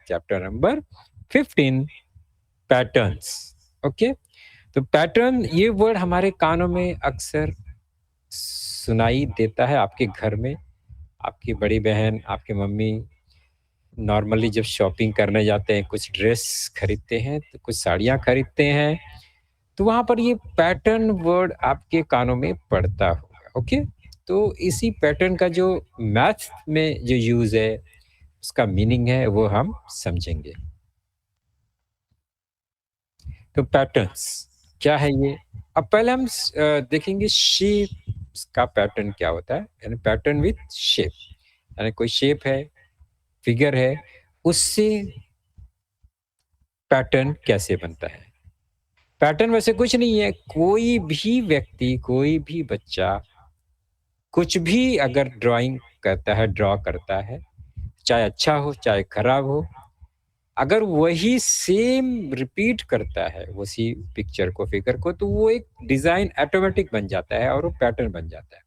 Chapter number 15, patterns. Okay, तो pattern ये word हमारे कानों में अक्सर सुनाई देता है आपके घर में। आपकी बड़ी बहन, आपकी मम्मी नॉर्मली जब शॉपिंग करने जाते हैं, कुछ ड्रेस खरीदते हैं, तो कुछ साड़ियाँ खरीदते हैं, तो वहाँ पर ये पैटर्न वर्ड आपके कानों में पड़ता होगा। ओके, तो इसी पैटर्न का जो मैथ में जो यूज़ है, उसका मीनिंग है, वो हम समझेंगे। तो पैटर्न्स क्या है ये? अब पहले हम देखेंगे शेप का पैटर्न क्या होता है, यानी पैटर्न विथ शेप, यानी कोई शेप है, फिगर है, उससे पैटर्न कैसे बनता है। पैटर्न वैसे कुछ नहीं है, कोई भी व्यक्ति, कोई भी बच्चा कुछ भी अगर ड्राइंग करता है, ड्रॉ करता है, चाहे अच्छा हो चाहे खराब हो, अगर वही सेम रिपीट करता है उसी पिक्चर को, फिगर को, तो वो एक डिजाइन ऑटोमेटिक बन जाता है और वो पैटर्न बन जाता है।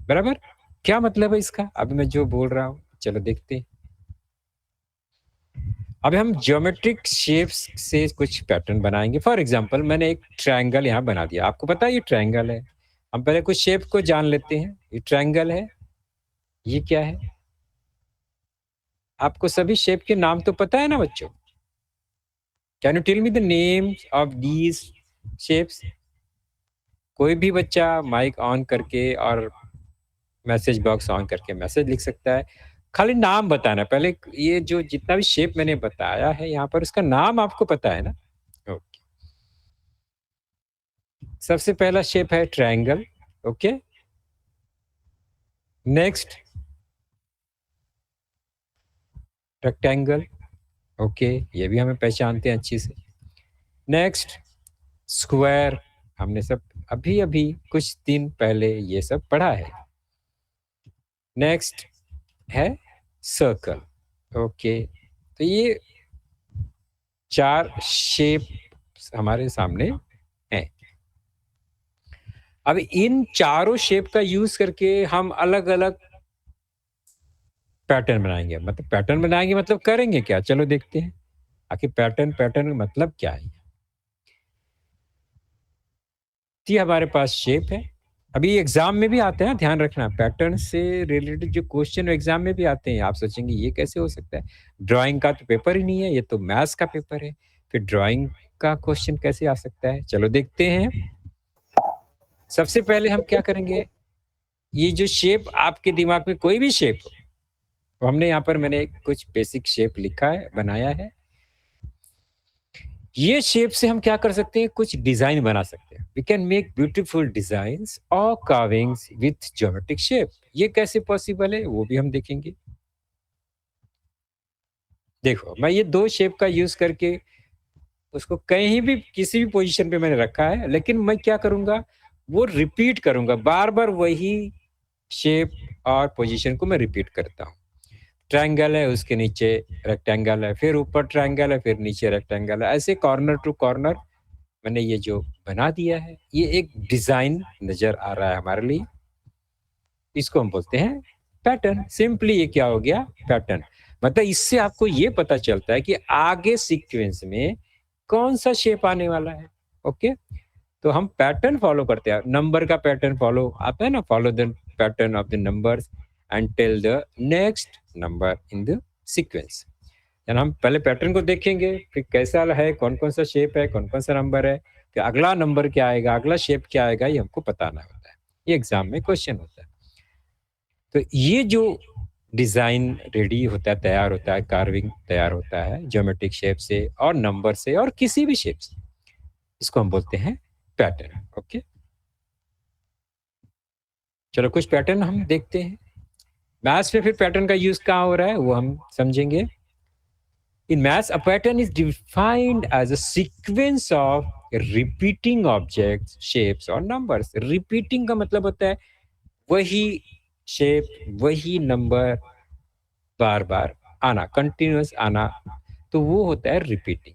बराबर? क्या मतलब है इसका, अभी मैं जो बोल रहा हूँ, चलो देखते हैं। अब हम ज्योमेट्रिक शेप्स से कुछ पैटर्न बनाएंगे। फॉर एग्जांपल, मैंने एक ट्रायंगल यहाँ बना दिया, आपको पता है ये ट्रायंगल है। हम पहले कुछ शेप को जान लेते हैं। ये ट्रायंगल है, ये क्या है? आपको सभी शेप के नाम तो पता है ना बच्चों? Can you tell me the names of these shapes? कोई भी बच्चा माइक ऑन करके और मैसेज बॉक्स ऑन करके मैसेज लिख सकता है। खाली नाम बताना पहले, ये जो जितना भी शेप मैंने बताया है यहाँ पर, उसका नाम आपको पता है ना? ओके, सबसे पहला शेप है triangle. Okay, next rectangle. Okay, ये भी हमें पहचानते हैं अच्छी से। नेक्स्ट स्क्वायर, हमने सब अभी अभी कुछ दिन पहले ये सब पढ़ा है। नेक्स्ट है सर्कल। ओके, तो ये चार शेप हमारे सामने हैं। अब इन चारों शेप का यूज करके हम अलग अलग पैटर्न बनाएंगे। मतलब पैटर्न बनाएंगे मतलब करेंगे क्या, चलो देखते हैं। आखिर पैटर्न पैटर्न मतलब क्या है। ये हमारे पास शेप है। अभी एग्जाम में भी आते हैं, ध्यान रखना, पैटर्न से रिलेटेड जो क्वेश्चन एग्जाम में भी आते हैं। आप सोचेंगे ये कैसे हो सकता है, ड्राइंग का तो पेपर ही नहीं है, ये तो मैथ्स का पेपर है, फिर ड्राइंग का क्वेश्चन कैसे आ सकता है। चलो देखते हैं। सबसे पहले हम क्या करेंगे, ये जो शेप आपके दिमाग में कोई भी शेप हो, तो हमने यहाँ पर मैंने कुछ बेसिक शेप लिखा है, बनाया है। ये शेप से हम क्या कर सकते हैं, कुछ डिजाइन बना सकते हैं। We can make beautiful designs और कार्विंग्स विथ ज्योमेट्रिक शेप। ये कैसे पॉसिबल है वो भी हम देखेंगे। देखो, मैं ये दो शेप का यूज करके उसको कहीं भी किसी भी पोजीशन पे मैंने रखा है, लेकिन मैं क्या करूंगा, वो रिपीट करूंगा, बार बार वही शेप और पोजीशन को मैं रिपीट करता हूँ। ट्रायंगल है, उसके नीचे रेक्टेंगल है, फिर ऊपर ट्रायंगल है, फिर नीचे रेक्टेंगल है, ऐसे कॉर्नर टू कॉर्नर मैंने ये जो बना दिया है। ये एक डिजाइन नजर आ रहा है हमारे लिए, इसको हम बोलते हैं पैटर्न। सिंपली ये क्या हो गया, पैटर्न। मतलब इससे आपको ये पता चलता है कि आगे सीक्वेंस में कौन सा शेप आने वाला है। ओके, तो हम पैटर्न फॉलो करते हैं। नंबर का पैटर्न फॉलो आता है ना, follow the pattern of the numbers and tell the next number in the sequence. यानी हम पहले पैटर्न को देखेंगे, फिर कैसा है, कौन कौन सा शेप है, कौन कौन सा नंबर है, फिर अगला नंबर क्या आएगा, अगला शेप क्या आएगा, ये हमको बताना होता है। ये एग्जाम में क्वेश्चन होता है। तो ये जो डिजाइन रेडी होता है, तैयार होता है, कार्विंग तैयार होता है ज्योमेट्रिक शेप से और नंबर से और किसी भी शेप से, इसको हम बोलते हैं पैटर्न। ओके, चलो कुछ पैटर्न हम देखते हैं। मैथ्स में फिर पैटर्न का यूज कहाँ हो रहा है वो हम समझेंगे। In maths, a pattern is defined as a sequence of repeating objects, shapes और numbers. Repeating का मतलब होता है वही शेप, वही नंबर बार बार आना, कंटिन्यूअस आना, तो वो होता है रिपीटिंग।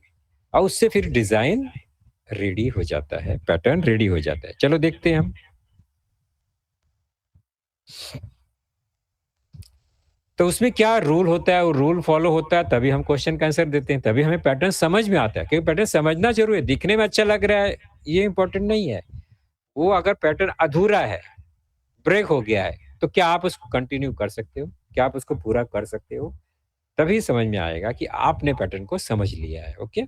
और उससे फिर डिजाइन रेडी हो जाता है, पैटर्न रेडी हो जाता है। चलो देखते हैं हम। तो उसमें क्या रूल होता है, वो रूल फॉलो होता है तभी हम क्वेश्चन का आंसर देते हैं, तभी हमें पैटर्न समझ में आता है, क्योंकि पैटर्न समझना ज़रूरी है, दिखने में अच्छा लग रहा है, ये इम्पोर्टेंट नहीं है। वो अगर पैटर्न अधूरा है, ब्रेक हो गया है, तो क्या आप उसको कंटिन्यू कर सकते हो? क्या आप उसको पूरा कर सकते हो? तभी समझ में आएगा कि आपने पैटर्न को समझ लिया है, okay?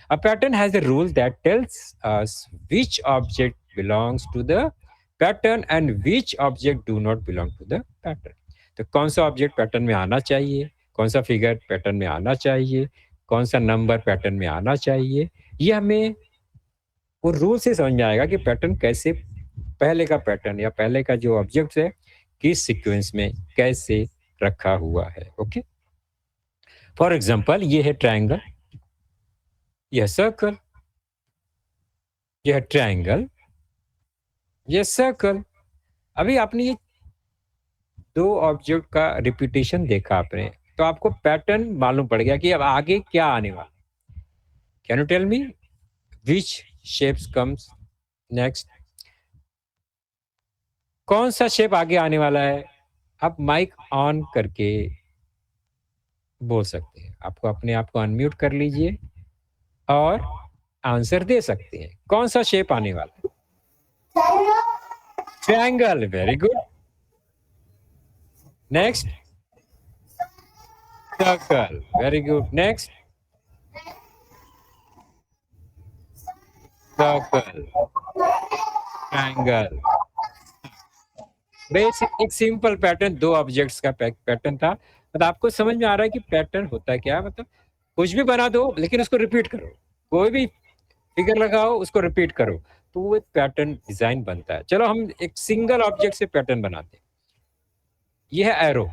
A pattern has a rule that tells us which object belongs to the pattern and which object do not belong to the pattern. तो कौन-सा ऑब्जेक्ट पैटर्न में आना चाहिए, कौन-सा फिगर पैटर्न में आना चाहिए, कौन-सा नंबर पैटर्न में आना चाहिए, ये हमें वो रूल से समझ में आएगा कि पैटर्न कैसे पहले का पैटर्न या पहले का जो ऑब्जेक्ट है, किस सीक्वेंस में कैसे रखा हुआ है, ओके? फॉर एग्जाम्पल ये है ट्रायंगल, यह सर्कल, यह ट्रायंगल, यह सर्कल। अभी आपने ये 2 ऑब्जेक्ट का रिपीटेशन देखा आपने, तो आपको पैटर्न मालूम पड़ गया कि अब आगे क्या आने वाला। Can you tell me which shapes comes next? कौन सा शेप आगे आने वाला है? आप माइक ऑन करके बोल सकते हैं। आपको अपने आप को अनम्यूट कर लीजिए और आंसर दे सकते हैं। कौन सा शेप आने वाला है? Triangle, very good. Next, circle, very good. Next, circle, triangle. Basic एक सिंपल पैटर्न, 2 ऑब्जेक्ट्स का पैटर्न था। मतलब आपको समझ में आ रहा है कि पैटर्न होता है क्या? मतलब कुछ भी बना दो लेकिन उसको रिपीट करो। कोई भी फिगर लगाओ, उसको रिपीट करो, तो वो एक पैटर्न डिज़ाइन बनता है। चलो हम एक सिंगल ऑब्जेक्ट से पैटर्न बनाते हैं। ये है एरो,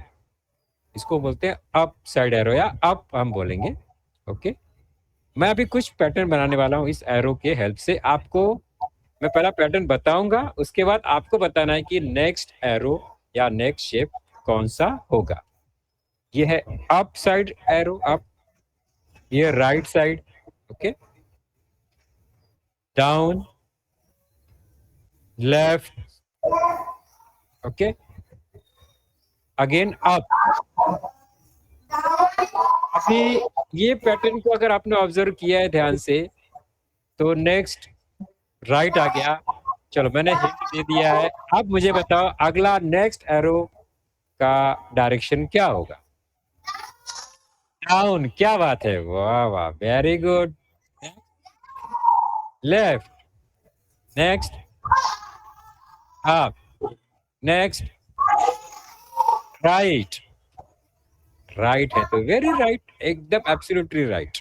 इसको बोलते हैं अप साइड एरो या अप हम बोलेंगे, ओके? मैं अभी कुछ पैटर्न बनाने वाला हूँ इस एरो के हेल्प से। आपको मैं पहला पैटर्न बताऊँगा, उसके बाद आपको बताना है कि नेक्स्ट एरो या नेक्स्ट शेप कौन-सा होगा। ये है अप साइड एरो, अप, ये right side, okay? Down, left, okay? Again up. अभी ये पैटर्न को अगर आपने ऑब्जर्व किया है ध्यान से, तो नेक्स्ट राइट आ गया। चलो मैंने हिंट दे दिया है। अब मुझे बताओ अगला नेक्स्ट एरो का डायरेक्शन क्या होगा? डाउन, क्या बात है! वाह, वाह! Very good. Left, next, up, next, right. Right है तो वेरी राइट, एकदम एब्सोल्युटली राइट।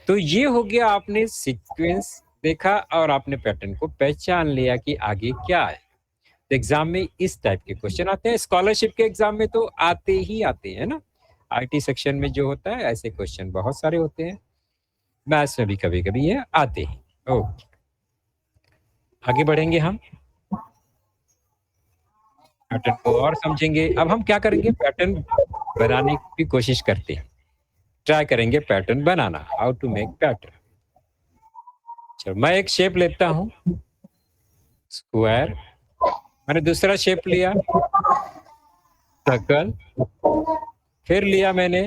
तो ये हो गया, आपने सीक्वेंस देखा और आपने पैटर्न को पहचान लिया कि आगे क्या है। तो एग्जाम में इस टाइप के क्वेश्चन आते हैं, स्कॉलरशिप के एग्जाम में तो आते ही आते हैं ना। आईटी सेक्शन में जो होता है ऐसे क्वेश्चन बहुत सारे होते हैं, मैथ्स में भी कभी कभी ये आते हैं। ओके, आगे बढ़ेंगे हम, पैटर्न को और समझेंगे। अब हम क्या करेंगे, पैटर्न बनाने की कोशिश करते हैं, ट्राई करेंगे पैटर्न बनाना, हाउ टू मेक पैटर्न। चलो मैं एक शेप लेता हूँ, स्क्वायर। मैंने दूसरा शेप लिया, सर्कल। फिर लिया मैंने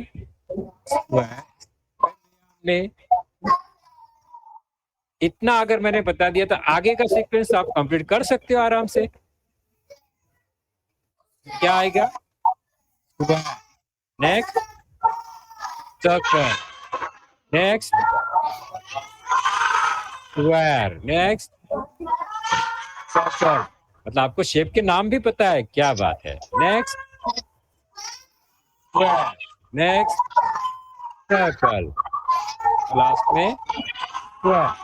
स्क्वायर में। इतना अगर मैंने बता दिया तो आगे का सीक्वेंस आप कंप्लीट कर सकते हो आराम से। क्या आएगा? Square, next circle, next square, next circle. मतलब आपको शेप के नाम भी पता है, क्या बात है। Next square, next circle, last में स्क्वायर।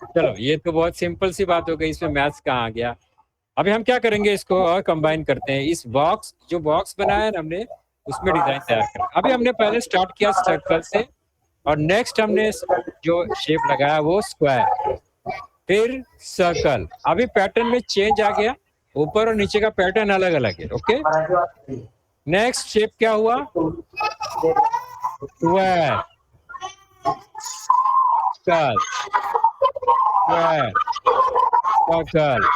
चलो ये तो बहुत सिंपल सी बात हो गई, इसमें मैथ्स कहाँ आ गया। अभी हम क्या करेंगे, इसको और कंबाइन करते हैं। इस बॉक्स, जो बॉक्स बनाया है ना हमने, उसमें डिजाइन तैयार करें। अभी हमने पहले स्टार्ट किया सर्कल से, और नेक्स्ट हमने जो शेप लगाया वो स्क्वायर, फिर सर्कल। अभी पैटर्न में चेंज आ गया, ऊपर और नीचे का पैटर्न अलग अलग है, ओके? नेक्स्ट शेप क्या हुआ? Square, circle, square, circle,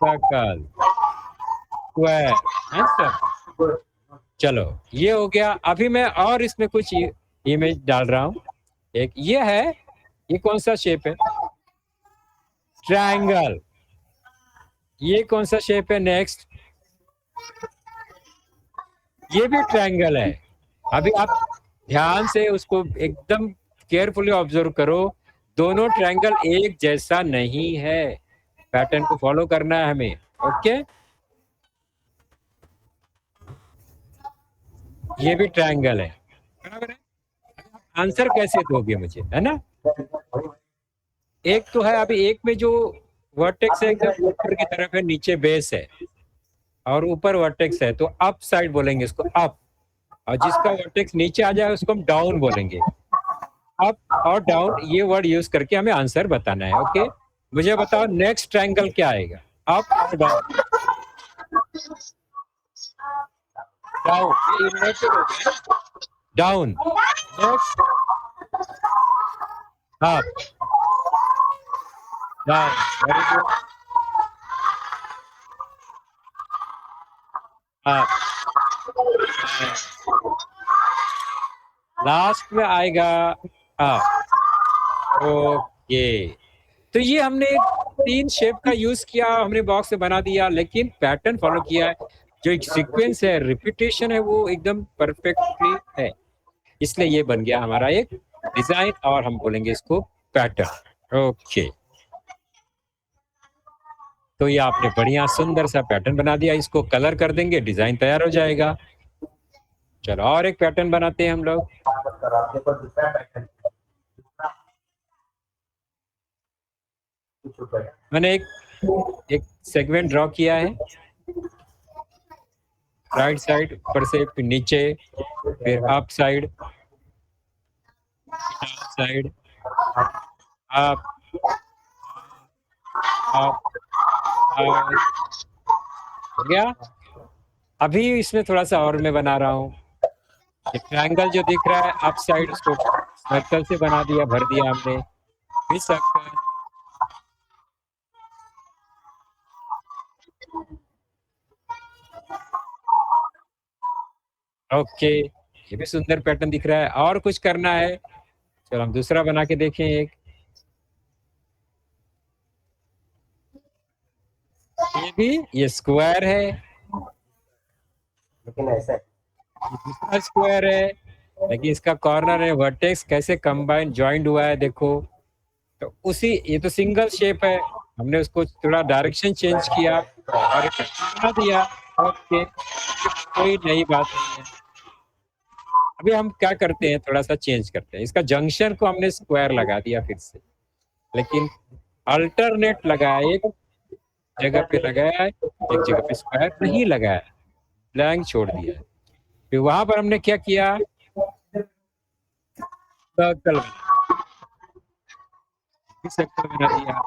circle, square answer. चलो ये हो गया। अभी मैं और इसमें कुछ इमेज डाल रहा हूँ। एक ये है, ये कौन सा शेप है? ट्रायंगल। ये कौन सा शेप है नेक्स्ट? ये भी ट्रायंगल है। अभी आप ध्यान से उसको एकदम केयरफुली ऑब्जर्व करो, दोनों ट्रायंगल एक जैसा नहीं है। पैटर्न को फॉलो करना है हमें। ओके, ये भी ट्रायंगल है, बराबर है। आंसर कैसे दोगे मुझे, है ना? एक तो है, अभी एक में जो वर्टेक्स है एकदम ऊपर की तरफ है, नीचे बेस है, और ऊपर वर्टेक्स है, तो अप साइड बोलेंगे इसको, अप। और जिसका वर्टेक्स नीचे आ जाए उसको हम डाउन बोलेंगे। अप और डाउन ये वर्ड यूज करके हमें आंसर बताना है। ओके, मुझे बताओ नेक्स्ट ट्रायंगल क्या आएगा? अप और डाउन। डाउन, ये इन्वर्टेड हो गया। Down, next up, down, very good, up, last में आएगा अप। ओके, तो ये हमने 3 शेप का यूज किया, हमने बॉक्स में बना दिया, लेकिन पैटर्न फॉलो किया है। जो एक सीक्वेंस है, रिपीटेशन है, वो एकदम परफेक्टली है, इसलिए ये बन गया हमारा एक डिजाइन, और हम बोलेंगे इसको पैटर्न। ओके, तो ये आपने बढ़िया सुंदर सा पैटर्न बना दिया, इसको कलर कर देंगे, डिजाइन तैयार हो जाएगा। चलो और एक पैटर्न बनाते हैं हम लोग। मैंने एक सेगमेंट ड्रॉ किया है, राइट साइड ऊपर से, फिर नीचे, फिर up side, down side, up, up, हो गया। अभी इसमें थोड़ा सा और मैं बना रहा हूँ। ये ट्रायंगल जो दिख रहा है अप साइड, उसको सर्कल से बना दिया, भर दिया हमने, फिर सर्कल। ओके, ये भी सुंदर पैटर्न दिख रहा है। और कुछ करना है? चलो हम दूसरा बना के देखें एक। ये भी, ये स्क्वायर है, लेकिन ऐसा दूसरा स्क्वायर है, लेकिन इसका कॉर्नर है, वर्टेक्स कैसे कंबाइन ज्वाइंट हुआ है देखो। तो उसी, ये तो सिंगल शेप है, हमने उसको थोड़ा डायरेक्शन चेंज किया और बना दिया। ओके, कोई नई बात नहीं है। अभी हम क्या करते हैं, थोड़ा सा चेंज करते हैं, इसका जंक्शन को हमने स्क्वायर लगा दिया फिर से, लेकिन अल्टरनेट लगाया, एक जगह पे लगाया है, एक जगह पे स्क्वायर नहीं लगाया, ब्लैंक छोड़ दिया है। फिर वहां पर हमने क्या किया, सर्कल बना दिया।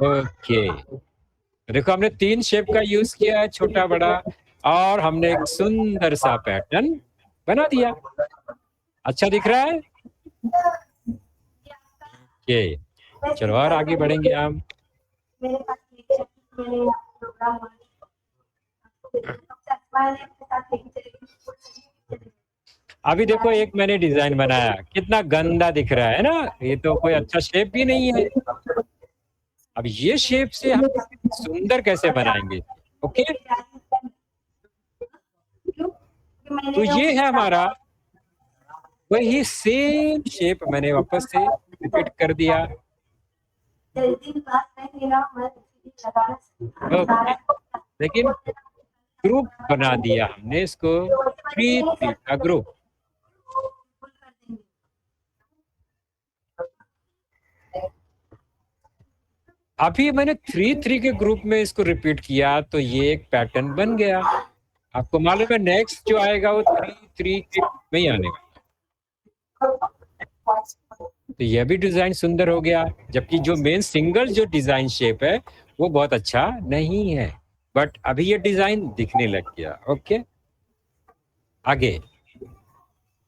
ओके, देखो हमने 3 शेप का यूज किया है, छोटा बड़ा, और हमने एक सुंदर सा पैटर्न बना दिया। अच्छा दिख रहा है? ओके, चलो और आगे बढ़ेंगे हम। अभी देखो एक मैंने डिजाइन बनाया, कितना गंदा दिख रहा है ना, ये तो कोई अच्छा शेप भी नहीं है। अब ये शेप से हम सुंदर कैसे बनाएंगे? ओके, तो ये है हमारा, वही सेम शेप मैंने वापस से रिपीट कर दिया। ओके, लेकिन ग्रुप बना दिया हमने इसको, 3-3 का ग्रुप। अभी मैंने 3-3 के ग्रुप में इसको रिपीट किया, तो ये एक पैटर्न बन गया। आपको मालूम है नेक्स्ट जो आएगा वो 3-3 के ग्रुप में ही आने वाला। तो यह भी डिजाइन सुंदर हो गया, जबकि जो मेन सिंगल जो डिजाइन शेप है वो बहुत अच्छा नहीं है, बट अभी ये डिजाइन दिखने लग गया। ओके, आगे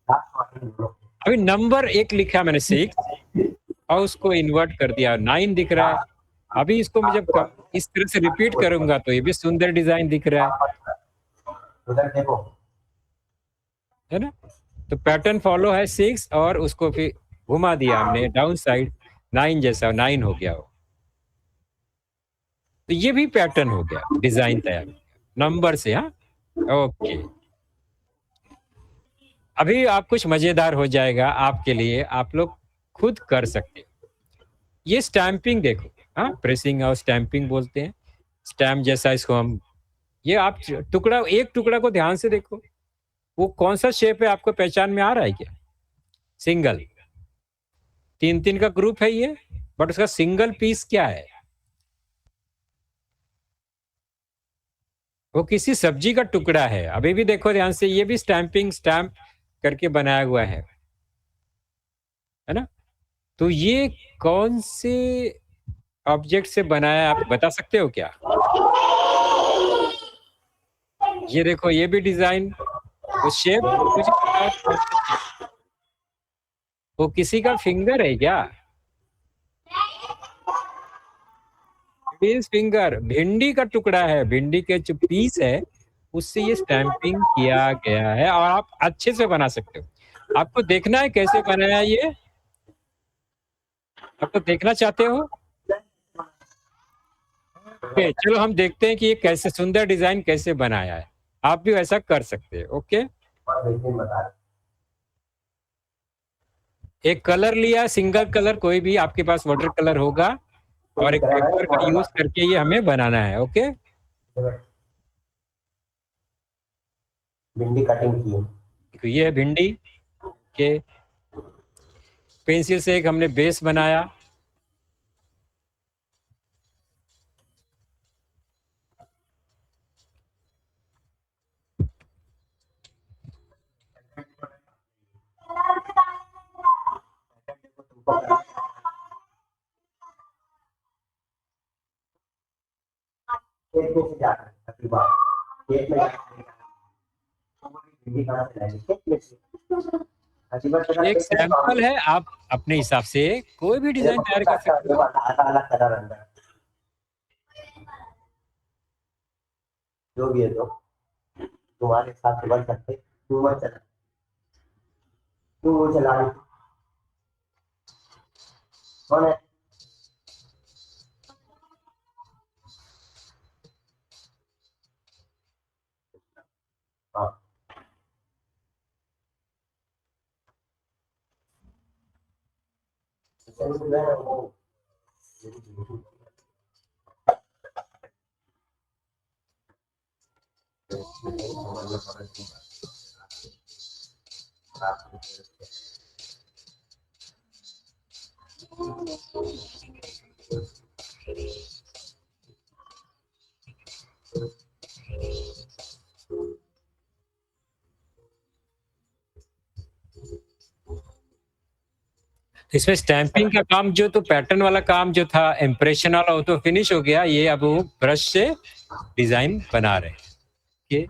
अभी नंबर 1 लिखा मैंने 6 और उसको इन्वर्ट कर दिया, 9 दिख रहा है। अभी इसको मैं जब इस तरह से रिपीट करूंगा तो ये भी सुंदर डिजाइन दिख रहा है, उधर देखो, है ना? तो पैटर्न फॉलो है 6 और उसको फिर घुमा दिया हमने डाउन साइड 9 जैसा, 9 हो गया वो। तो ये भी पैटर्न हो गया, डिजाइन तैयार हो गया नंबर से। हाँ, ओके। अभी आप कुछ मजेदार हो जाएगा आपके लिए, आप लोग खुद कर सकते हो। ये स्टैंपिंग देखो, हाँ, प्रेसिंग और स्टैंपिंग बोलते हैं। स्टैम्प जैसा इसको हम, ये आप टुकड़ा, एक टुकड़ा को ध्यान से देखो, वो कौन सा शेप है आपको पहचान में आ रहा है क्या? सिंगल, 3-3 का ग्रुप है ये, बट उसका सिंगल पीस क्या है? वो किसी सब्जी का टुकड़ा है। अभी भी देखो ध्यान से, ये भी स्टैंपिंग, स्टैम्प करके बनाया हुआ है ना? तो ये कौन से ऑब्जेक्ट से बनाया है, आप बता सकते हो क्या? ये देखो, ये भी डिजाइन, वो शेप मुझे बताओ कौन सा शेप? वो किसी का फिंगर है क्या? पीस फिंगर, भिंडी का टुकड़ा है, भिंडी के जो पीस है उससे ये स्टैंपिंग किया गया है, और आप अच्छे से बना सकते हो। आपको देखना है कैसे बनाया ये? आप तो देखना चाहते हो? ओके, चलो हम देखते हैं कि ये कैसे सुंदर डिजाइन कैसे बनाया है। आप भी वैसा कर सकते हैं। ओके, और देखिए बता रहे एक कलर लिया, सिंगल कलर कोई भी आपके पास वाटर कलर होगा, तो और दिख एक रहा है पेपर का वाटर यूज करके ये हमें बनाना है। ओके, पार्क भिंडी कटिंग की है। तो ये है भिंडी के, पेंसिल से एक हमने बेस बनाया। खेत में से जाकर अगली बार खेत में जाकर भिंडी कहाँ से लाएंगे, खेत में से। अगली बार तेरा एक खेत में काम सैंपल है, आप अपने हिसाब से कोई भी डिजाइन तैयार कर अच्छा सकते हो। अलग अलग कलर अंदर जो भी है, तो तुम्हारे हिसाब से बन सकते, तू मत चला, तू वो चला रही कौन है? हाँ, चल रहा है वो। इसमें स्टैंपिंग का काम जो, तो पैटर्न वाला काम जो था, इम्प्रेशन वाला, वो तो फिनिश हो गया। ये अब वो ब्रश से डिजाइन बना रहे हैं। ओके,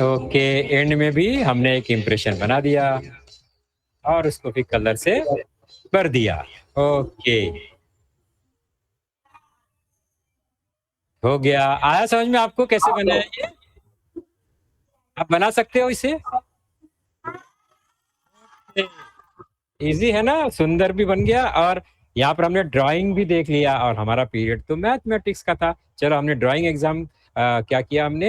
ओके, एंड में भी हमने एक इम्प्रेशन बना दिया और उसको भी कलर से भर दिया। ओके, हो गया। आया समझ में आपको कैसे बनाया ये? आप बना सकते हो इसे, इजी है ना, सुंदर भी बन गया। और यहाँ पर हमने ड्राइंग भी देख लिया, और हमारा पीरियड तो मैथमेटिक्स का था। चलो, हमने ड्राइंग एग्जाम क्या किया, हमने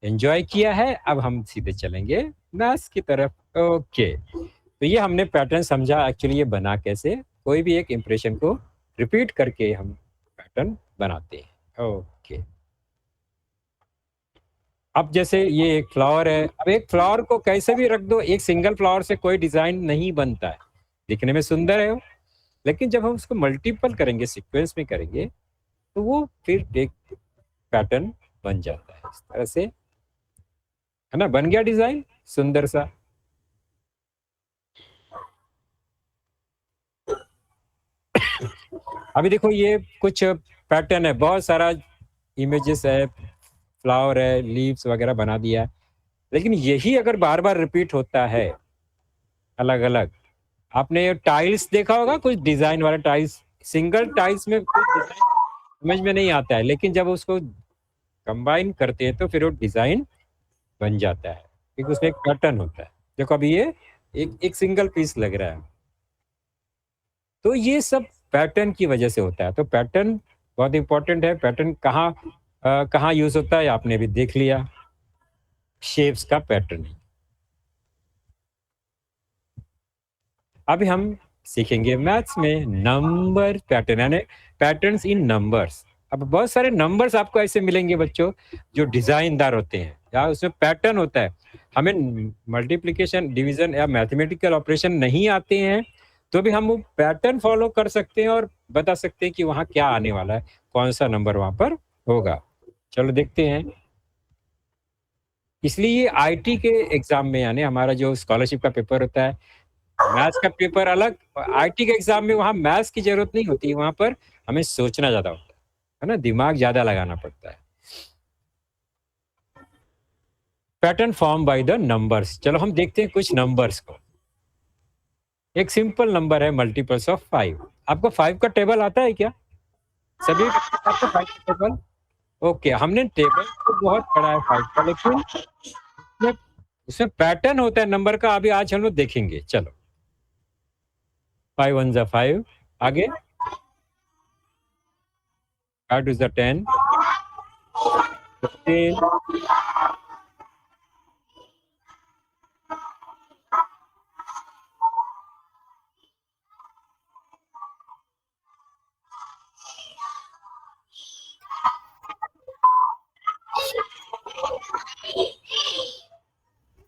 एंजॉय किया है। अब हम सीधे चलेंगे मैथ्स की तरफ। ओके, तो ये हमने पैटर्न समझा एक्चुअली, ये बना कैसे, कोई भी एक इंप्रेशन को रिपीट करके हम पैटर्न बनाते हैं। ओके, अब जैसे ये एक फ्लावर है, अब एक फ्लावर को कैसे भी रख दो, एक सिंगल फ्लावर से कोई डिजाइन नहीं बनता है, दिखने में सुंदर है वो, लेकिन जब हम उसको मल्टीपल करेंगे, सीक्वेंस में करेंगे, तो वो फिर एक पैटर्न बन जाता है इस तरह से, है ना, बन गया डिजाइन सुंदर सा। अभी देखो ये कुछ पैटर्न है, बहुत सारा इमेजेस है, फ्लावर है, लीव्स वगैरह बना दिया है, लेकिन यही अगर बार बार रिपीट होता है अलग अलग, आपने टाइल्स देखा होगा, कुछ डिजाइन वाला टाइल्स, सिंगल टाइल्स में कुछ डिजाइन समझ में नहीं आता है, लेकिन जब उसको कंबाइन करते हैं तो फिर वो डिजाइन बन जाता है, क्योंकि उसमें एक पैटर्न होता है। देखो अभी ये एक सिंगल पीस लग रहा है, तो ये सब पैटर्न की वजह से होता है। तो पैटर्न बहुत इंपॉर्टेंट है। पैटर्न कहाँ यूज होता है आपने भी देख लिया, शेप्स का पैटर्न। अभी हम सीखेंगे मैथ्स में नंबर पैटर्न, यानी पैटर्न्स इन नंबर्स। अब बहुत सारे नंबर्स आपको ऐसे मिलेंगे बच्चों जो डिजाइनदार होते हैं या उसमें पैटर्न होता है। हमें मल्टीप्लिकेशन, डिवीजन या मैथमेटिकल ऑपरेशन नहीं आते हैं तो भी हम वो पैटर्न फॉलो कर सकते हैं और बता सकते हैं कि वहाँ क्या आने वाला है, कौन सा नंबर वहाँ पर होगा। चलो देखते हैं। इसलिए ये आईटी के एग्जाम में, यानी हमारा जो स्कॉलरशिप का पेपर होता है, मैथ्स का पेपर अलग, आईटी के एग्जाम में वहाँ मैथ्स की जरूरत नहीं होती, वहाँ पर हमें सोचना ज्यादा होता है ना, दिमाग ज्यादा लगाना पड़ता है। Pattern form by the numbers. चलो हम देखते हैं कुछ नंबर्स को। एक सिंपल नंबर है मल्टीपल्स ऑफ 5। आपको 5 का टेबल आता है क्या? सभी आपको 5 का टेबल? ओके, हमने टेबल तो बहुत पढ़ा है 5 का, लेकिन उसमें पैटर्न होता है नंबर का, अभी आज हम लोग देखेंगे। चलो 5 1 5, आगे 5 2 10, 15,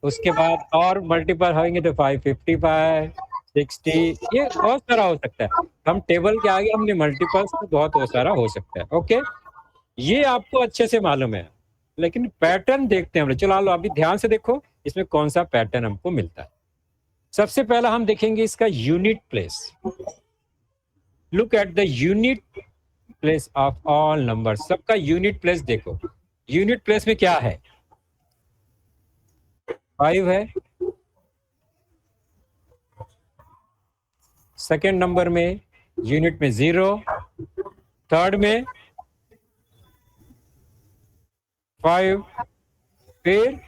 उसके बाद और मल्टीपल होंगे तो 555, 60, ये बहुत सारा हो सकता है। हम टेबल के आगे हमने मल्टीपल्स तो बहुत सारा हो सकता है। ओके, ये आपको अच्छे से मालूम है, लेकिन पैटर्न देखते हैं हम लोग। चलो अभी ध्यान से देखो इसमें कौन सा पैटर्न हमको मिलता है। सबसे पहला हम देखेंगे इसका unit place. Look at the unit place of all number. सबका यूनिट प्लेस देखो। यूनिट प्लेस में क्या है? 5 है। सेकेंड नंबर में यूनिट में 0, थर्ड में 5, फिर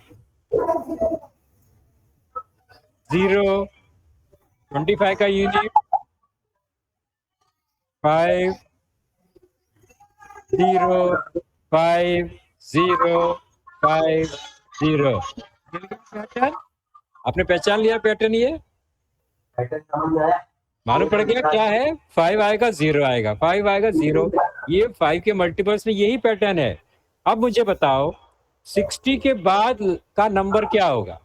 0, 25 का यूनिट 5 0 5 0 5 0। पैटर्न आपने पहचान लिया? पैटर्न ये पैटर्न समझ आया? मालूम पड़ गया क्या है? 5 आएगा, 0 आएगा, 5 आएगा, 0। ये 5 के मल्टीपल्स में यही पैटर्न है। अब मुझे बताओ 60 के बाद का नंबर क्या होगा?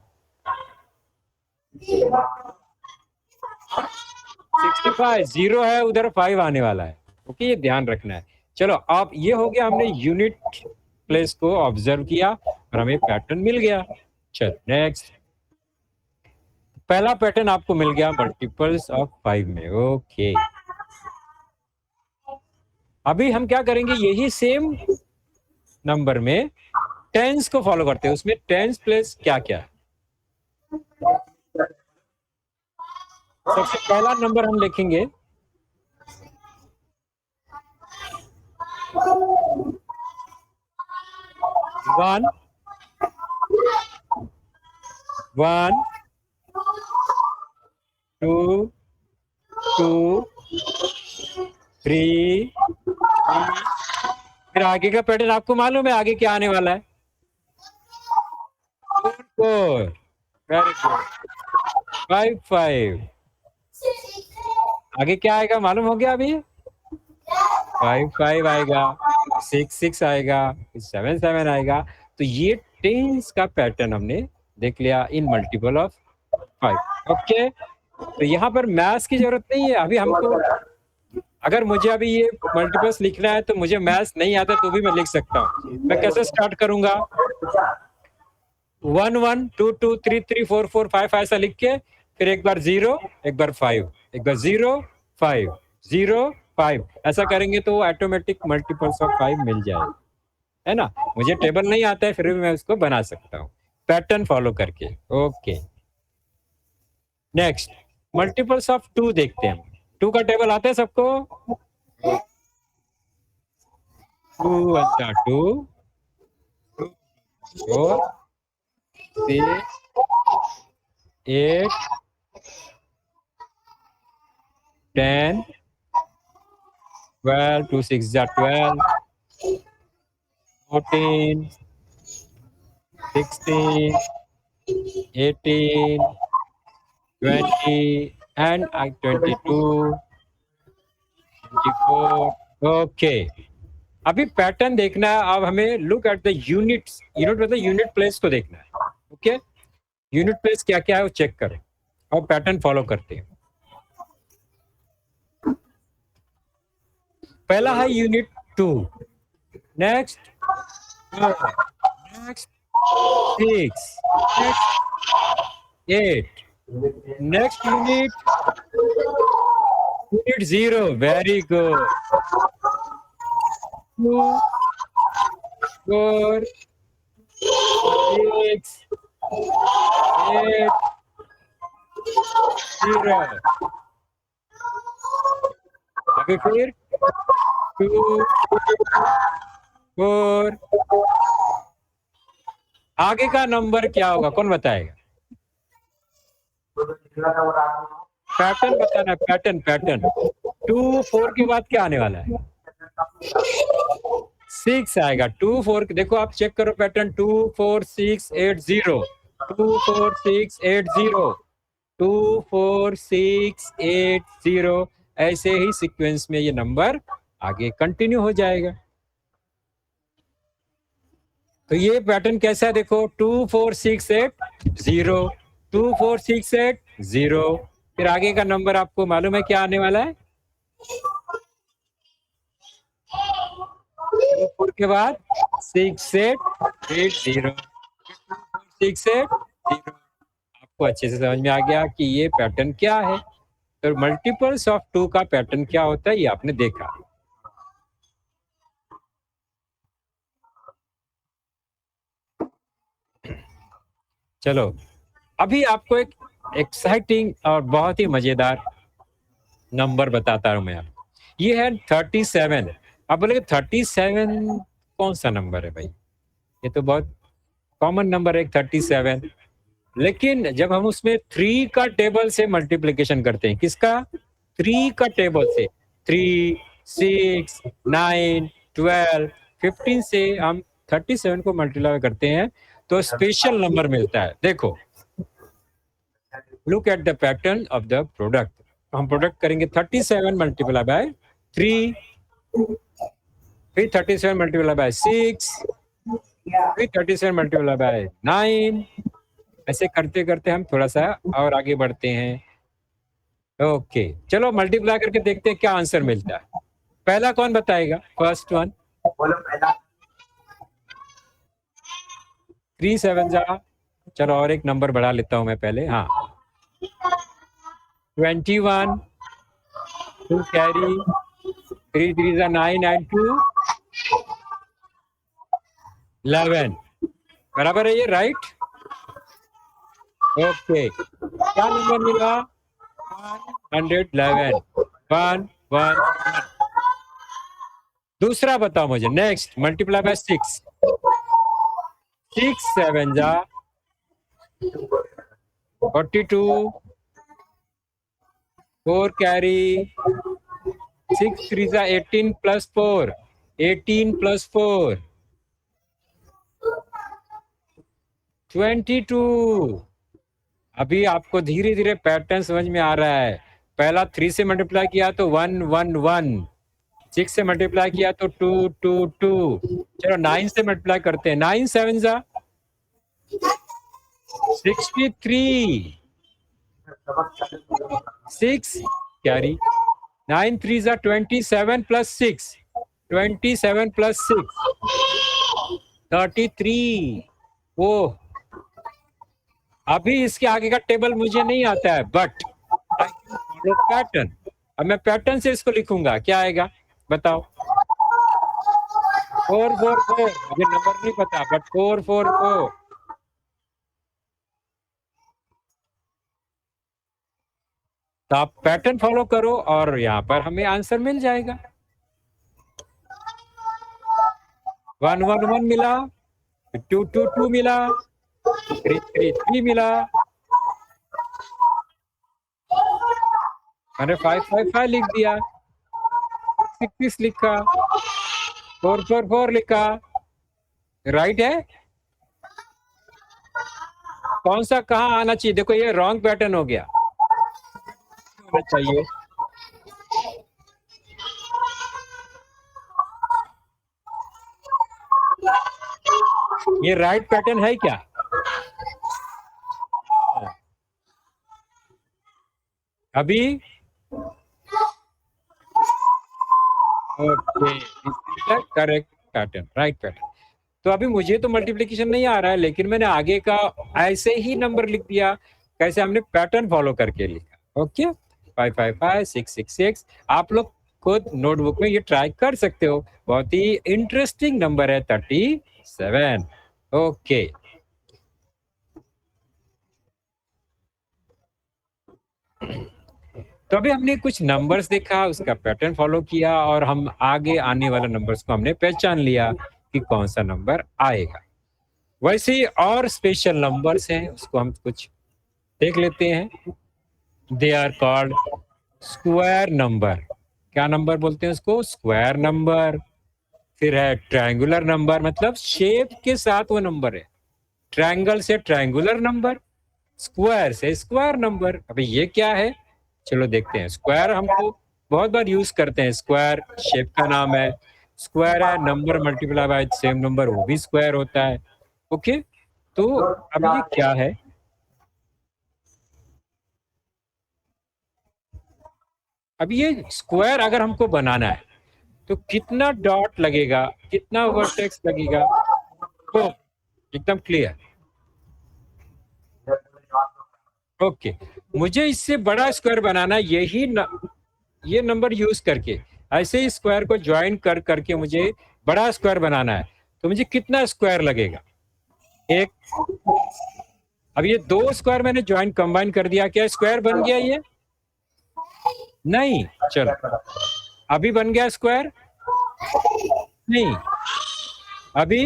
65, 0 है, उधर 5 आने वाला है। ओके, ये ध्यान रखना है। चलो अब ये हो गया, हमने यूनिट प्लेस को ऑब्जर्व किया और हमें पैटर्न मिल गया। चलो नेक्स्ट, पहला पैटर्न आपको मिल गया मल्टीपल्स ऑफ 5 में। ओके, अभी हम क्या करेंगे, यही सेम नंबर में टेंस को फॉलो करते हैं। उसमें टेंस प्लेस क्या क्या है? सबसे पहला नंबर हम लिखेंगे 1 1 2 2 3। फिर आगे का पैटर्न आपको मालूम है आगे क्या आने वाला है? 4 वेरी गुड, 5 5। आगे क्या आएगा मालूम हो गया? अभी 5 5 आएगा, 6 6 आएगा, 7 7 आएगा। तो ये टेंस का पैटर्न हमने देख लिया इन मल्टीपल ऑफ 5। ओके, तो यहाँ पर मैथ्स की जरूरत नहीं है अभी हमको। अगर मुझे अभी ये मल्टीपल्स लिखना है तो मुझे मैथ्स नहीं आता तो भी मैं लिख सकता हूँ। मैं कैसे स्टार्ट करूंगा? 1 1 2 2 3 3 4 4 5 ऐसा लिख के फिर एक बार 0, एक बार 5, एक बार 0 5 0 5 ऐसा करेंगे तो ऑटोमेटिक मल्टीपल्स ऑफ 5 मिल जाएगा, है ना। मुझे टेबल नहीं आता है फिर भी मैं उसको बना सकता हूँ पैटर्न फॉलो करके। ओके, नेक्स्ट मल्टीपल्स ऑफ 2 देखते हैं। 2 का टेबल आता है सबको? 2 1 2 4 6 8 10 12 2 6 12 14 16 18 20 and 22 24। ओके, अभी पैटर्न देखना है। अब हमें look at the units. Unit मतलब यूनिट प्लेस को देखना है। ओके, यूनिट प्लेस क्या क्या है वो चेक करो और पैटर्न फॉलो करते हैं। पहला है unit 2, next 6, next 8, next unit 0। Very good. 2 4 6 8 0। अभी फिर 2 4। आगे का नंबर क्या होगा कौन बताएगा? पैटर्न बताना, पैटर्न पैटर्न। 2 4 के बाद क्या आने वाला है? 6 आएगा। 2 4 देखो आप चेक करो पैटर्न। 2 4 6 8 0 2 4 6 8 0 2 4 6 8 0 ऐसे ही सीक्वेंस में ये नंबर आगे कंटिन्यू हो जाएगा। तो ये पैटर्न कैसा है देखो। 2 4 6 8 0 2 4 6 8 0। फिर आगे का नंबर आपको मालूम है क्या आने वाला है? 4 के बाद 6 8 8 0 6 8 0। आपको अच्छे से समझ में आ गया कि ये पैटर्न क्या है। तो मल्टीपल्स ऑफ 2 का पैटर्न क्या होता है ये आपने देखा। चलो अभी आपको एक एक्साइटिंग और बहुत ही मजेदार नंबर बताता हूं मैं आपको। ये है 37। आप बोलेंगे 37 कौन सा नंबर है भाई? ये तो बहुत कॉमन नंबर है 37। लेकिन जब हम उसमें 3 का टेबल से मल्टीप्लिकेशन करते हैं, किसका? 3 का टेबल से। 3 6 9 12 15 से हम 37 को मल्टीप्लाई करते हैं तो स्पेशल नंबर मिलता है। देखो look at the pattern of the product. हम प्रोडक्ट करेंगे 37 मल्टीप्लाई बाय 3, फिर 37 मल्टीप्लाई बाय 6, फिर 37 मल्टीप्लाई बाय 9। ऐसे करते करते हम थोड़ा सा और आगे बढ़ते हैं। ओके, चलो मल्टीप्लाई करके देखते हैं क्या आंसर मिलता है। पहला कौन बताएगा? First one. 3 7 जा। चलो और एक नंबर बढ़ा लेता हूं मैं पहले। हाँ 21 2 कैरी 3 3 जा 9 9 2 11 बराबर है ये, राइट? ओके, क्या नंबर मिला? 111 1 1 1। दूसरा बताओ मुझे। नेक्स्ट मल्टीप्लाई बाय 6 6 7 जा 42 4 कैरी 6 3 जा 18 प्लस 4 18 प्लस 4 22। अभी आपको धीरे धीरे पैटर्न समझ में आ रहा है। पहला 3 से मल्टीप्लाई किया तो 1 1 1, 6 से मल्टीप्लाई किया तो 2 2 2। चलो 9 से मल्टीप्लाई करते हैं। 9 7 जा 63 6 carry 9 3s are 27 plus 6 27 plus 6 33 ओह अभी इसके आगे का टेबल मुझे नहीं आता है but I can follow pattern अब मैं पैटर्न से इसको लिखूंगा क्या आएगा बताओ 444 मुझे नंबर नहीं पता बट 444 तो आप पैटर्न फॉलो करो और यहाँ पर हमें आंसर मिल जाएगा 111 मिला 222 मिला 333 मिला मैंने 555 लिख दिया 66 लिखा 444 लिखा राइट है कौन सा कहाँ आना चाहिए देखो ये रॉन्ग पैटर्न हो गया होना चाहिए ये राइट पैटर्न है क्या अभी okay correct pattern right pattern तो अभी मुझे तो मल्टीप्लिकेशन नहीं आ रहा है लेकिन मैंने आगे का ऐसे ही नंबर लिख दिया कैसे हमने पैटर्न फॉलो करके लिखा ओके 555 666 आप लोग खुद नोटबुक में ये ट्राई कर सकते हो बहुत ही इंटरेस्टिंग नंबर है 37 ओके तो अभी हमने कुछ नंबर्स देखा उसका पैटर्न फॉलो किया और हम आगे आने वाले नंबर्स को हमने पहचान लिया कि कौन सा नंबर आएगा वैसे ही और स्पेशल नंबर्स हैं उसको हम कुछ देख लेते हैं they are called square number क्या नंबर बोलते हैं उसको स्क्वायर नंबर फिर है ट्रायंगुलर नंबर मतलब शेप के साथ वो नंबर है ट्रायंगल से ट्रायंगुलर नंबर स्क्वायर से स्क्वायर नंबर अभी ये क्या है चलो देखते हैं स्क्वायर हमको बहुत बार यूज करते हैं स्क्वायर शेप का नाम है स्क्वायर है number multiply by same number वो भी स्क्वायर होता है ओके तो अब ये क्या है अब ये स्क्वायर अगर हमको बनाना है तो कितना डॉट लगेगा कितना वर्टेक्स लगेगा तो एकदम क्लियर ओके मुझे इससे बड़ा स्क्वायर बनाना ये नंबर यूज करके ऐसे ही स्क्वायर को ज्वाइन करके मुझे बड़ा स्क्वायर बनाना है तो मुझे कितना स्क्वायर लगेगा एक अब ये दो स्क्वायर मैंने ज्वाइन कंबाइन कर दिया क्या स्क्वायर बन गया ये नहीं चलो अभी बन गया स्क्वायर नहीं अभी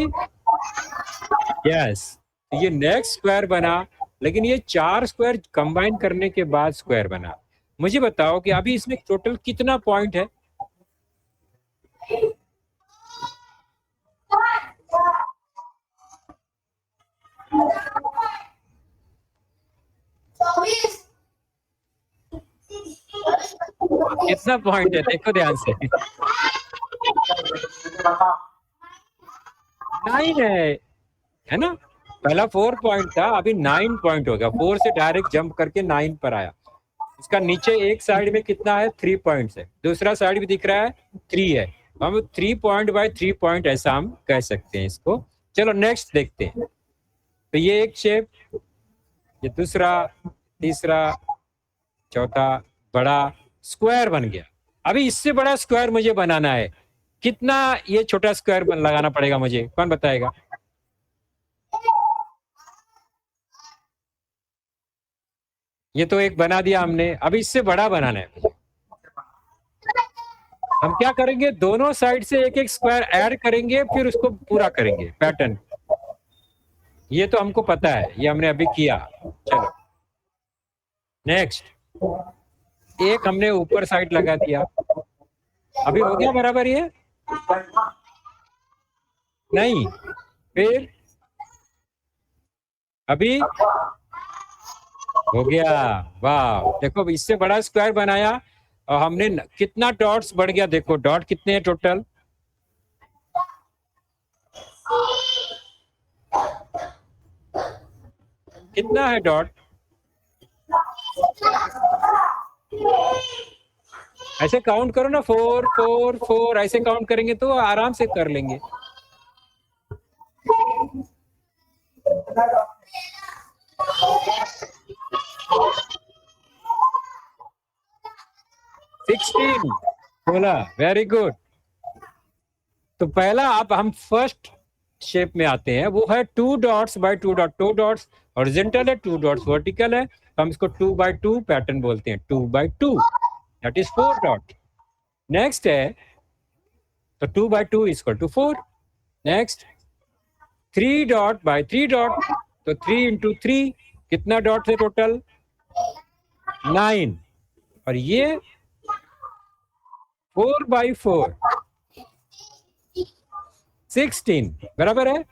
यस ये नेक्स्ट स्क्वायर बना लेकिन ये 4 स्क्वायर कंबाइन करने के बाद स्क्वायर बना मुझे बताओ कि अभी इसमें टोटल कितना पॉइंट है कितना पॉइंट है देखो ध्यान से 9 है ना पहला 4 पॉइंट था अभी 9 पॉइंट हो गया 4 से डायरेक्ट जंप करके 9 पर आया इसका नीचे एक साइड में कितना है 3 पॉइंट्स है दूसरा साइड भी दिख रहा है 3 है हम 3 पॉइंट बाय 3 पॉइंट ऐसा हम कह सकते हैं इसको चलो नेक्स्ट देखते हैं तो ये एक शेप ये दूसरा तीसरा चौथा बड़ा स्क्वायर बन गया अभी इससे बड़ा स्क्वायर मुझे बनाना है कितना ये छोटा स्क्वायर लगाना पड़ेगा मुझे कौन बताएगा ये तो एक बना दिया हमने अभी इससे बड़ा बनाना है हम क्या करेंगे दोनों साइड से एक एक स्क्वायर ऐड करेंगे फिर उसको पूरा करेंगे पैटर्न ये तो हमको पता है ये हमने अभी किया चलो नेक्स्ट एक हमने ऊपर साइड लगा दिया अभी हो गया बराबर ये नहीं फिर अभी हो गया वाह देखो इससे बड़ा स्क्वायर बनाया और हमने कितना डॉट्स बढ़ गया देखो डॉट कितने हैं टोटल कितना है डॉट? ऐसे काउंट करो ना, 4 4 4 ऐसे काउंट करेंगे तो आराम से कर लेंगे। सिक्सटीन बोला, वेरी गुड। तो पहला आप हम फर्स्ट शेप में आते हैं, वो है 2 dots by 2 dot. 2 dots horizontal है, 2 डॉट्स वर्टिकल है, तो हम इसको 2 बाय 2 पैटर्न बोलते हैं। 2 by 2 that is 4 dot. Next है तो 2 by 2 is equal to 4। Next 3 dot by 3 dot, तो 3 इंटू 3 कितना डॉट है टोटल? 9। और ये 4 बाई 4 16 बराबर है।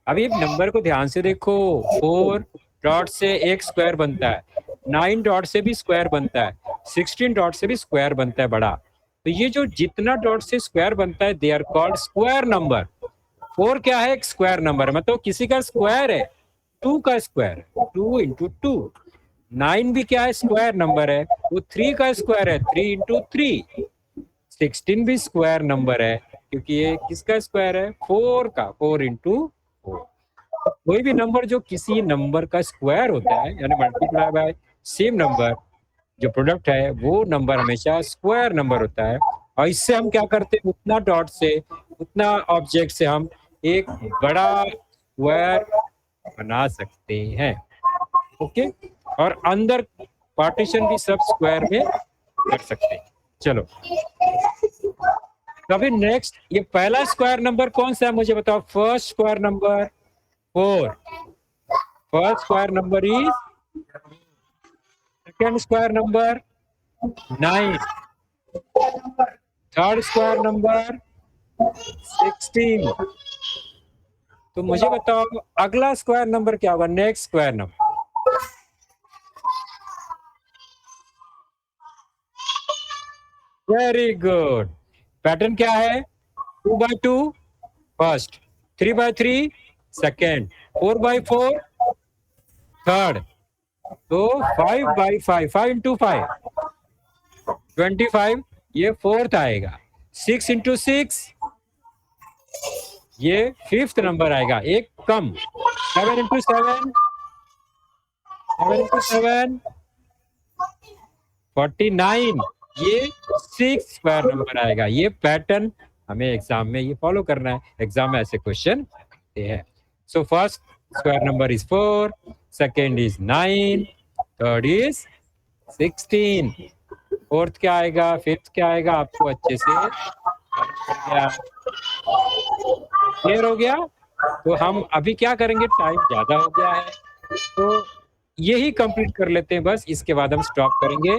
अभी नंबर को ध्यान से देखो, 4 डॉट से एक स्क्वायर बनता है, 9 डॉट से भी स्क्वायर बनता है, 16 डॉट से भी स्क्वायर बनता है बड़ा। तो ये जो जितना डॉट से स्क्वायर बनता है they are called square number. 4 क्या है? एक स्क्वायर नंबर है, मतलब किसी का स्क्वायर है, 2 का स्क्वायर, 2 इंटू 2। 9 भी क्या है? स्क्वायर नंबर है, वो 3 का स्क्वायर है, 3 इंटू 3। 16 भी स्क्वायर नंबर है, क्योंकि ये किसका स्क्वायर है? 4 का, 4 इंटू 4। कोई भी नंबर जो किसी नंबर का स्क्वायर होता है, यानी मल्टीप्लाई बाय सेम नंबर, जो प्रोडक्ट है वो नंबर हमेशा स्क्वायर नंबर होता है। और इससे हम क्या करते हैं, उतना डॉट से, उतना ऑब्जेक्ट से हम एक बड़ा स्क्वायर बना सकते हैं। ओके, और अंदर पार्टीशन भी सब स्क्वायर में कर सकते हैं। चलो, तो अभी नेक्स्ट, ये पहला स्क्वायर नंबर कौन सा है मुझे बताओ? First square number 4, first square number is, second square number 9, third square number 16। तो मुझे बताओ अगला स्क्वायर नंबर क्या होगा? Next square number. Very good. Pattern क्या है? 2 by 2 first, 3 by 3 second, 4 by 4 third, तो 5 बाई 5, 5 इंटू 5 25, ये फोर्थ आएगा। 6 इंटू 6 ये फिफ्थ नंबर आएगा, एक कम। 7 इंटू 7, 7 इंटू 7 49, ये 6 स्क्वायर नंबर आएगा। ये पैटर्न हमें एग्जाम में ये फॉलो करना है, एग्जाम में ऐसे क्वेश्चन आते हैं। So first square number is 4, second is 9, third is 16, fourth क्या आएगा, फिफ्थ क्या आएगा, आपको अच्छे से क्लियर हो गया। तो हम अभी क्या करेंगे, टाइम ज्यादा हो गया है तो यही कंप्लीट कर लेते हैं बस, इसके बाद हम स्टॉप करेंगे।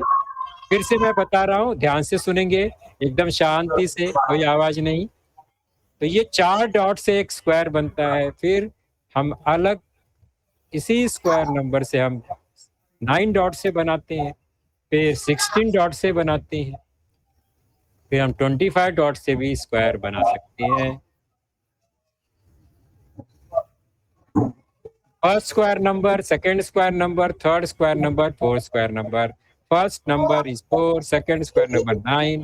फिर से मैं बता रहा हूँ, ध्यान से सुनेंगे, एकदम शांति से, कोई आवाज नहीं। तो ये 4 डॉट से एक स्क्वायर बनता है, फिर हम अलग इसी स्क्वायर नंबर से हम 9 डॉट से बनाते हैं, फिर 16 डॉट से बनाते हैं, फिर हम 25 डॉट से भी स्क्वायर बना सकते हैं। First square number, second square number, third square number, fourth square number. First number is 4, second square number 9,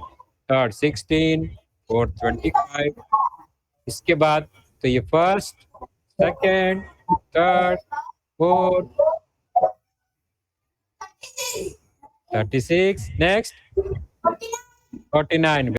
third 16, fourth 25। इसके बाद तो ये first, second, third, fourth 36, next 49।